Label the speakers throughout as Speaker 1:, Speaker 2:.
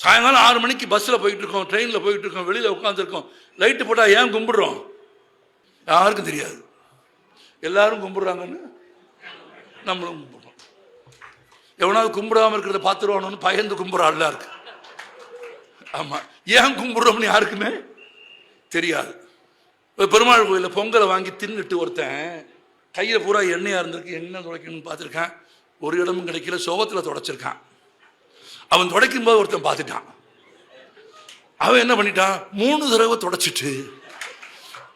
Speaker 1: சாயங்காலம் 6 மணிக்கு பஸ்ஸில் போயிட்டு இருக்கோம், ட்ரெயினில் போயிட்டு இருக்கோம், வெளியில் உட்காந்துருக்கோம், லைட்டு போட்டால் ஏன் கும்பிடுறோம்? யாருக்கும் தெரியாது. எல்லாரும் கும்பிடுறாங்கன்னு நம்மளும் கும்பிடுறோம். எவனாவது கும்பிடாமல் இருக்கிறத பார்த்துருவானு பயந்து கும்பிட்றாள் இருக்கு. ஆமாம், ஏன் கும்பிடுறோம்னு யாருக்குமே தெரியாது. இப்போ பெருமாள் கோயிலில் பொங்கலை வாங்கி தின்னுட்டு ஒருத்தன் கையில் பூரா எண்ணெயாக இருந்திருக்கு, என்ன துடைக்கணும்னு பார்த்துருக்கான், ஒரு இடமும் கிடைக்கல, சோகத்தில் துடைச்சிருக்கான். அவன் துடைக்கும் போது ஒருத்தன் பார்த்துட்டான். அவன் என்ன பண்ணிட்டான், 3 தடவை துடைச்சிட்டு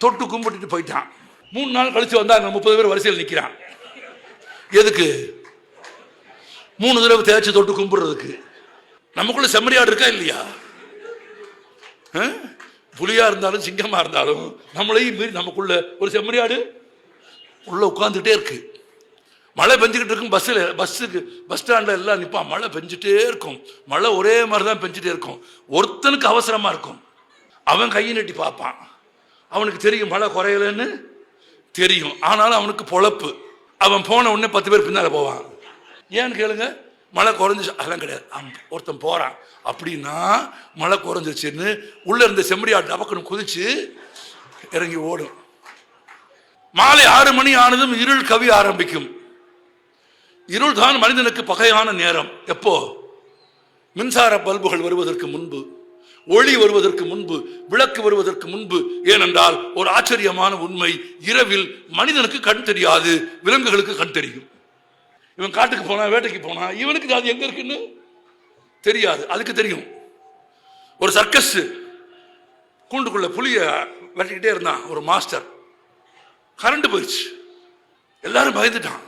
Speaker 1: தொட்டு கும்பிட்டுட்டு போயிட்டான். 3 நாள் கழிச்சு வந்தாங்க, 30 பேர் வரிசையில் நிற்கிறான். எதுக்கு? 3 தடவை தேய்ச்சி தொட்டு கும்பிடுறதுக்கு. நமக்குள்ள செம்மறியாடு இருக்கா இல்லையா? புலியா இருந்தாலும் சிங்கமா இருந்தாலும் நம்மளையும் மீறி நமக்குள்ள ஒரு செம்மறியாடு உள்ள உட்கார்ந்துட்டே இருக்கு. மழை பெஞ்சுக்கிட்டு இருக்கும், பஸ் ஸ்டாண்டில் எல்லாம் நிற்பான், மழை பெஞ்சிட்டே இருக்கும். மழை ஒரே மாதிரி தான் பெஞ்சிட்டே இருக்கும். ஒருத்தனுக்கு அவசரமா இருக்கும், அவன் கையை நீட்டி பார்ப்பான். அவனுக்கு தெரியும் மழை குறையலன்னு தெரியும், ஆனாலும் அவனுக்கு பொழப்பு. அவன் போன உடனே 10 பேர் பின்னால போவான். ஏன்னு கேளுங்க, மழை குறைஞ்சிச்சு. அதெல்லாம் கிடையாது, ஒருத்தன் போறான் அப்படின்னா மழை குறைஞ்சிச்சுன்னு உள்ள இருந்த செம்மறியாடு டபக்குன்னு குதிச்சு இறங்கி ஓடும். மாலை 6 மணி ஆனதும் இருள் கவி ஆரம்பிக்கும். இருள் தான் மனிதனுக்கு பகையான நேரம். எப்போ? மின்சார பல்புகள் வருவதற்கு முன்பு, ஒளி வருவதற்கு முன்பு, விளக்கு வருவதற்கு முன்பு. ஏனென்றால் ஒரு ஆச்சரியமான உண்மை, இரவில் மனிதனுக்கு கண் தெரியாது, விலங்குகளுக்கு கண் தெரியும். இவன் காட்டுக்கு போனா, வேட்டைக்கு போனா, இவனுக்கு அது எங்க இருக்குன்னு தெரியாது, அதுக்கு தெரியும். ஒரு சர்க்கஸ் கூண்டுக்குள்ள புலிய வெட்டிக்கிட்டே இருந்தான் ஒரு மாஸ்டர். கரண்ட் போயிடுச்சு, எல்லாரும் பயந்துட்டான்.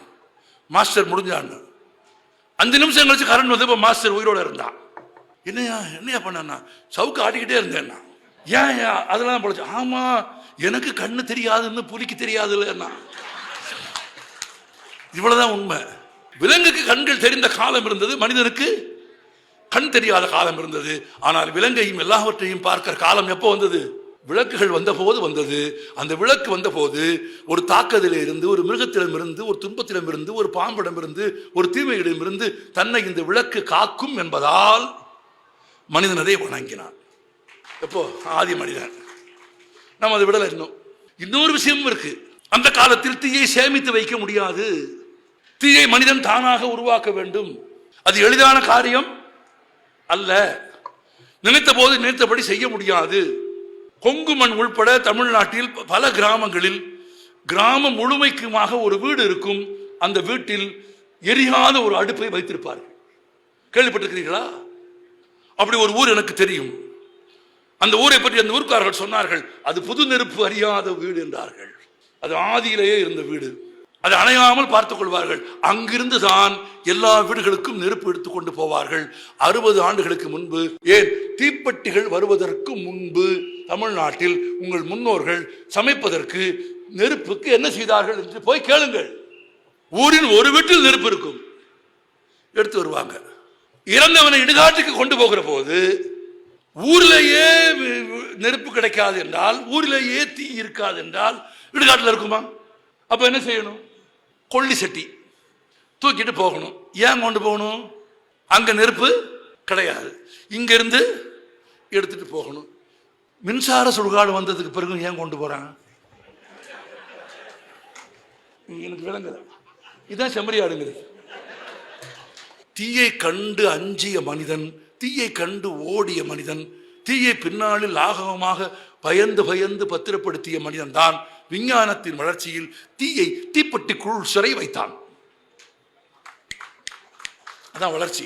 Speaker 1: மாஸ்டர் முடிஞ்சான்னு 5 நிமிஷம் கழிச்சு கரண்ட் வந்து இப்போ மாஸ்டர் உயிரோட இருந்தான். என்னையா பண்ணா? சவுக்கு ஆட்டிக்கிட்டே இருந்தேன்னா. ஏன் அதெல்லாம் போச்சு? ஆமா, எனக்கு கண்ணு தெரியாதுன்னு புலிக்கு தெரியாதுன்னா. இவ்வளவுதான் உண்மை. விலங்குக்கு கண்கள் தெரிந்த காலம் இருந்தது, மனிதனுக்கு கண் தெரியாத காலம் இருந்தது. ஆனால் விலங்கையும் எல்லாவற்றையும் பார்க்கிற காலம் எப்போ வந்தது? விளக்குகள் வந்த போது வந்தது. அந்த விளக்கு வந்த போது ஒரு தாக்குதலில் இருந்து, ஒரு மிருகத்திடம் இருந்து, ஒரு துன்பத்திடம் இருந்து, ஒரு பாம்பிடம் இருந்து, ஒரு தீமையிடம் இருந்து தன்னை இந்த விளக்கு காக்கும் என்பதால் மனிதன் அதை வணங்கினான். எப்போ? ஆதி மனிதன். நம்ம அதை விடல. இன்னொரு விஷயமும் இருக்கு. அந்த காலத்தில் தீயை சேமித்து வைக்க முடியாது. தீயை மனிதன் தானாக உருவாக்க வேண்டும். அது எளிதான காரியம் அல்ல. நினைத்த போது நினைத்தபடி செய்ய முடியாது. கொங்கு மண் உள்பட தமிழ்நாட்டில் பல கிராமங்களில் கிராமம் முழுமைக்குமாக ஒரு வீடு இருக்கும். அந்த வீட்டில் எரியாத ஒரு அடுப்பை வைத்திருப்பார்கள். கேள்விப்பட்டிருக்கிறீர்களா? அப்படி ஒரு ஊர் எனக்கு தெரியும். அந்த ஊரை பற்றி அந்த ஊர்க்காரர்கள் சொன்னார்கள், அது புது நெருப்பு அறியாத வீடு என்றார்கள். அது ஆதியிலேயே இருந்த வீடு, அதை அணையாமல் பார்த்துக் கொள்வார்கள். அங்கிருந்து தான் எல்லா வீடுகளுக்கும் நெருப்பு எடுத்துக்கொண்டு போவார்கள். 60 ஆண்டுகளுக்கு முன்பு, ஏன் தீப்பெட்டிகள் வருவதற்கு முன்பு தமிழ்நாட்டில் உங்கள் முன்னோர்கள் சமைப்பதற்கு நெருப்புக்கு என்ன செய்தார்கள் என்று போய் கேளுங்கள். ஊரின் ஒரு வீட்டில் நெருப்பு இருக்கும், எடுத்து வருவாங்க. இறந்தவனை இடுகாட்டுக்கு கொண்டு போகிற போது ஊரிலேயே நெருப்பு கிடைக்காது என்றால், ஊரிலேயே தீ இருக்காது என்றால் இடுகாட்டில் இருக்குமா? அப்ப என்ன செய்யணும்? கொள்ளி சட்டி தூக்கிட்டு போகணும். ஏன் கொண்டு போகணும்? அங்க நெருப்பு கிடையாது, இங்க இருந்து எடுத்துட்டு போகணும். மின்சார சுடுகாடு வந்ததுக்கு பிறகு ஏன் கொண்டு போறாங்க? எனக்கு விளங்குது. இதுதான் செம்மறியாடுங்கிறது. தீயை கண்டு அஞ்சிய மனிதன், தீயை கண்டு ஓடிய மனிதன், தீயை பின்னாளில் லாகவமாக பயந்து பயந்து பத்திரப்படுத்திய மனிதன் தான் விஞ்ஞானத்தின் வளர்ச்சியில் தீயை தீப்பெட்டிக்குள் சிறை வைத்தான். அதான் வளர்ச்சி.